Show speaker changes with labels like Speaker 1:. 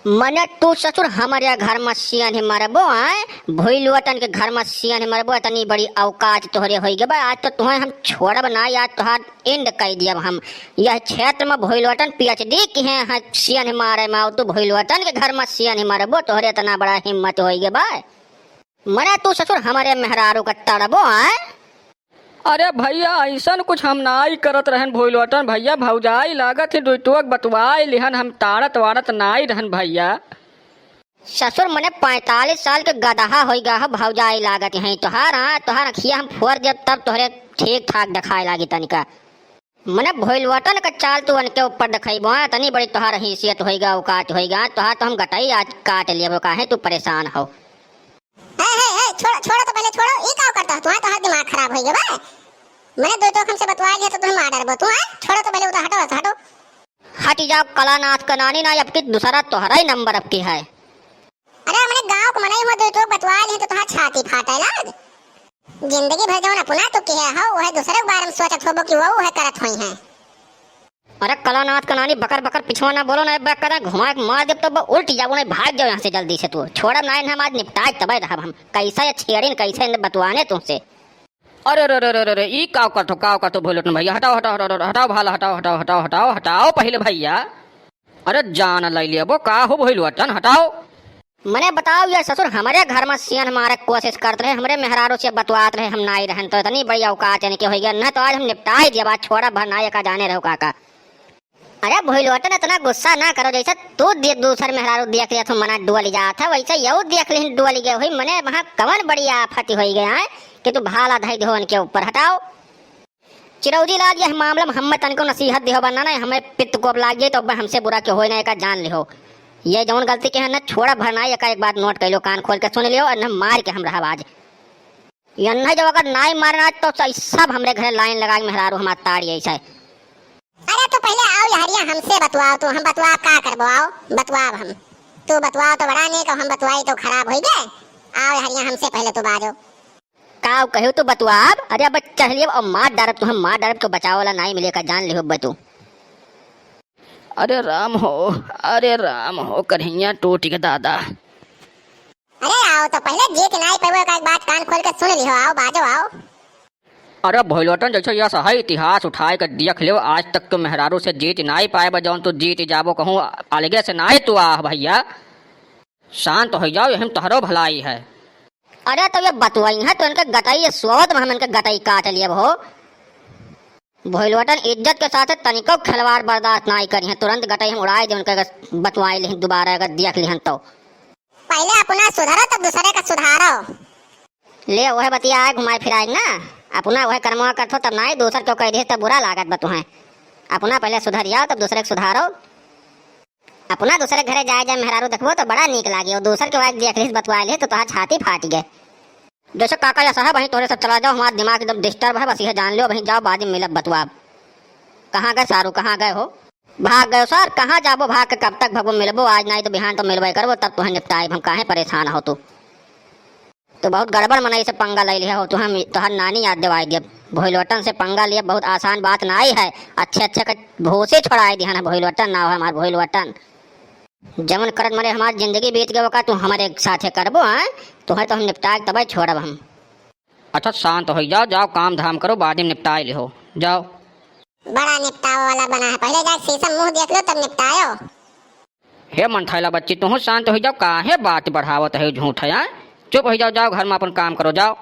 Speaker 1: मने तू ससुर हमारे घर में सियन ही मरबो आए भोइलवटन के घर में सियन ही मरबो इतनी बड़ी औकात तोहरे हो गए आज तो तुम्हें हम छोड़ब ना यार तुहार एंड कर दियब हम यह क्षेत्र में भोइलवटन पीएचडी की है सियन ही मारे में तू भोइलवटन के घर में सियन ही मरबो तोहरे इतना बड़ा हिम्मत हो गए बा मने तू ससुर हमारे मेहरारू का तड़बो आए।
Speaker 2: अरे भैया ऐसा कुछ हम नाई करत रहन भोइलवटन भैया भौजाई लागत है दुटुक बतवाई लिहन हम ताड़त वाड़त नाई रहन भैया।
Speaker 1: ससुर मने 45 साल के गदहा हो गया भौजाई लागत है तोहार अखिया हम फोर जब तब तोहरे ठीक ठाक दिखाए लागी तनिका मने भोइलवटन का चाल तू उनके ऊपर दिखेबो तनी बड़ी तोहार हैसियत होइगा औकात होइगा तोहार तो हम गटाई आज काट लियबो काहे तू परेशान हो।
Speaker 3: छोड़ो तो पहले छोड़ो ये क्या करता है तुम्हारा दिमाग खराब हो गया बा मैंने दो तो हमसे बतवा लिया तो तुम मार डरबो तुम छोड़ो तो पहले उधर हटो
Speaker 1: हट जाओ कलानाथ का नानी ना अब की दूसरा तोहरा ही नंबर अब की है।
Speaker 3: अरे हमने गांव को मनाई हो दो तो बतवा लिए तो तुम्हारा छाती फाटे लाग जिंदगी भर जो ना पुना तो के है वो दूसरे बारे में सोचत होबो कि वो है करत होई है।
Speaker 1: अरे कलानाथ का नानी बकर बकर पिछवा ना बोलो ना बैक कर घुमा के मार दे तो उल्ट जाओ ना भाग जाओ यहाँ से जल्दी से तू छोड़ा ना हम आज निपटाए तब रहब हम कैसे छेड़िन कैसे बतवाने तुमसे।
Speaker 2: अरे रे रे रे रे ई काव करतो भोइलवटन भैया हटाओ हटाओ हटाओ हटाओ भाला हटाओ हटाओ हटाओ हटाओ हटाओ पहले भैया। अरे जान ले लिया का हो भोइलवटन हटाओ।
Speaker 1: मने बताओ ये ससुर हमारे घर में सियन मारे कोशिश करते रहे हमारे मेहरारू से बतवात रहे हम नाई रहन तो इतनी बड़ी औकात यानी कि हो गया ना तो आज हम निपटाए दिया बात छोड़ा भर ना का जाने रहो काका। अरे भोइलवटन इतना गुस्सा ना करो जैसे तू दूसरे मेहरारू देख लिया तो मना डुअल जा था वैसे यू देख ली डुअल गए हुई मने वहाँ कवन बड़ी आफत हो गया है कि तू भाला धई दो इनके ऊपर हटाओ। चिरौजी लाग यह मामला में हम तनको नसीहत दिहो बनाना हमें पित्त को लाग जाए तो हमसे बुरा क्यों हो ना का जान लिहो ये जौन गलती के है ना छोड़ा भरना का एक बात नोट कर लो कान खोल के सुन लियो और न मार के हम रहा आज यन्ना जब अगर नाई मारना तो सब हमरे घर लाइन लगा के मेहरारू हमार ताड़ी ऐसा।
Speaker 3: अरे तो पहले आओ हरिया हमसे बतवाओ तो हम बतवा का करबो आओ बतवाब हम तू बतवाओ तो बड़ा नहीं को हम बतवाई तो खराब हो गए आओ हरिया हमसे पहले तू बाजो
Speaker 1: का कहू तो बतवाब। अरे अब चलिए और मार डरब तो हम मार डरब तो बचाव वाला नहीं मिलेगा जान लिहो बतू।
Speaker 2: अरे राम हो कन्हैया टूट के दादा।
Speaker 3: अरे आओ तो पहले जीत नहीं पे का एक बात कान खोल के सुन लियो आओ बाजो आओ।
Speaker 2: अरे भोइलवटन जैसे यह सही इतिहास उठाए कर देख लियो आज तक तो मेहरारू से जीत नहीं पाए बजौन तो जीत जाबो कहूँ अलगे से नहीं तू आह भैया शांत हो जाओ हम तोहरो भलाई है।
Speaker 1: अरे तो ये बतवाई है तो इनके गटाई स्वाद में हम इनके गटाई काट लिए हो भोइलवटन इज्जत के साथ तनिको खिलवाड़ बर्दाश्त नहीं करी है तुरंत गटाई हम उड़ाए दे उनके बतवाई लिहन दोबारा अगर देख लिहन तो
Speaker 3: पहले अपना सुधारो तब दूसरे का सुधारो
Speaker 1: ले वह बतिया आए घुमाए फिराए ना अपना वह कर्मवा करथो तब नहीं दूसर को कह दे तब बुरा लागत बतु है अपना पहले सुधरिया तब दूसरे को सुधारो अपना दूसरे घरे जाए जाए मेहरारू देखबो तो बड़ा नीक लागे और दूसर के बाद देख ली बतवा ले तो तुहार छाती फाट गए जैसे काका या साहब वहीं तोरे सब चला जाओ हमारा दिमाग एकदम डिस्टर्ब है बस यह जान लो वहीं जाओ बाद में मिलब बतवा। कहाँ गए सारू कहाँ गए हो भाग गए सर कहाँ जाबो भाग के कब तक भगो मिलबो आज नहीं तो बिहान तो मिलबे करबो तब तुम्हें निपटाए हम काहे परेशान हो तू तो बहुत गड़बड़ मनाई से पंगा ले लिया हो तो हम तुहार नानी याद दिवाई दिया भोइलवटन से पंगा लिया बहुत आसान बात ना ही है अच्छे का भूसे छोड़ाए दिया ना भोइलवटन ना हो हमारे भोइलवटन जमन करत मरे हमारी जिंदगी बीत गए का तू हमारे साथे करबो है तुम्हें तो हम निपटाए तब छोड़ब हम।
Speaker 2: अच्छा शांत हो जाओ जाओ काम धाम करो बाद में निपटाए लिहो जाओ।
Speaker 3: बड़ा निपटाओ वाला बना है पहले जाके शीशम मुंह देख लो तब निपटाओ।
Speaker 2: हे मन थैला बच्ची तुम शांत हो जाओ काहे बात बढ़ावत है झूठ है चुप हो जाओ जाओ घर में अपन काम करो जाओ।